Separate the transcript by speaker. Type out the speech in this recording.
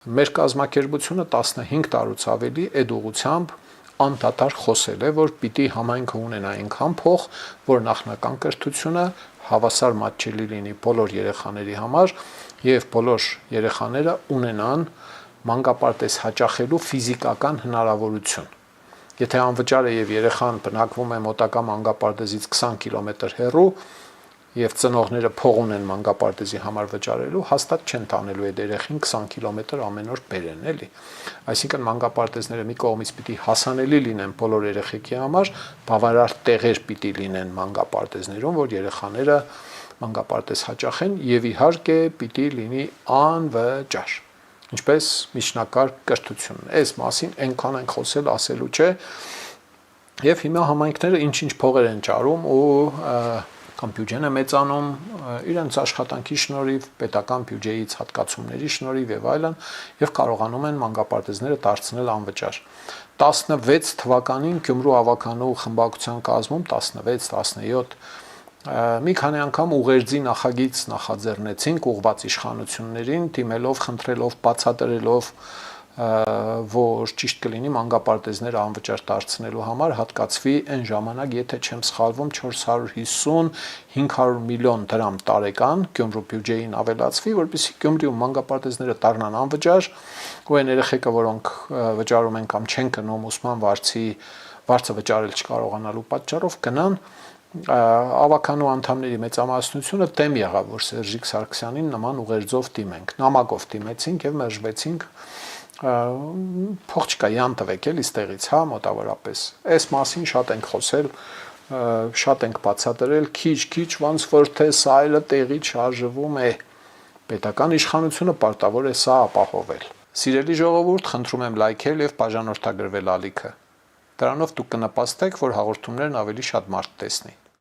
Speaker 1: Մեր կազմակերպությունը 15 տարուց ավելի այդ ուղղությամբ անդադար խոսել է, որ պիտի համայնքը ունենա այնքան փող, որ նախնական կրթությունը հավասար մատչելի լինի բոլոր երեխաների համար եւ բոլոր երեխաները ունենան մանկապարտեզ հաճախելու ֆիզիկական հնարավորություն։ Եթե անվճար է եւ երեխան բնակվում է մոտակա մանկապարտեզից 20 կիլոմետր հեռու եւ ծնողները փող ունեն մանկապարտեզի համար վճարելու, հաստատ չեն տանելու այդ երեխին 20 կիլոմետր ամեն օր բերեն, էլի։ Այսինքն մանկապարտեզները մի կողմից պիտի հասանելի լինեն բոլոր երեխեքի համար, բավարար տեղեր պիտի լինեն մանկապարտեզներում, որ երեխաները մանկապարտեզ հաճախեն եւ իհարկե պիտի լինի անվճար։ Ինչպես միջնակարգ կրթությունն։ Այս մասին այնքան են խոսել, ասելու չէ։ Եվ հիմա համայնքները ինչ-ինչ փողեր են ճարում ու կամ բյուջեն է մեծանում իրենց աշխատանքի շնորհիվ, պետական բյուջեից հատկացումների շնորհիվ եւ այլն, եւ կարողանում են մանկապարտեզները դարձնել անվճար։ 16 թվականին Գյումրու ավականու խմբակցության կազմում 16-17 մի քանի անգամ ուղերձի նախագիծ նախաձեռնեցինք ուղղված իշխանություններին, դիմելով, խնդրելով, բացատրելով, որ ճիշտ կլինի մանկապարտեզները անվճար դարձնելու համար հատկացվի այն ժամանակ, եթե չեմ սխալվում, 450-500 միլիոն դրամ տարեկան Գյումրու բյուջեին ավելացվի, որպեսզի Գյումրիում մանկապարտեզները դառնան անվճար, ու այն երեխեքը, որոնք վճարում են կամ չեն գնում ուսման վարձը վճարել չկարողանալու պատճառով գնան, ավականու անդամների մեծամասնությունը դեմ եղավ, որ Սերժիկ Սարգսյանին նման ուղերձով դիմենք, նամակով դիմեցինք եւ մերժվեցինք, փող չկա, յան տվեք էլի ստեղից, հա, մոտավորապես։ Այս մասին շատ ենք խոսել, շատ ենք բացատրել, քիչ ոնց որ թե սա այլը տեղի չարժվում է։ Պետական իշխանությունը պարտավոր է սա ապահովել։ Սիրելի ժողովուրդ, խնդրում եմ լայքել եւ բաժանորդագրվել ալիքը։ Դրանով դուք կնպաստեք, որ հաղորդումներն ավելի շատ մարդ տեսնի։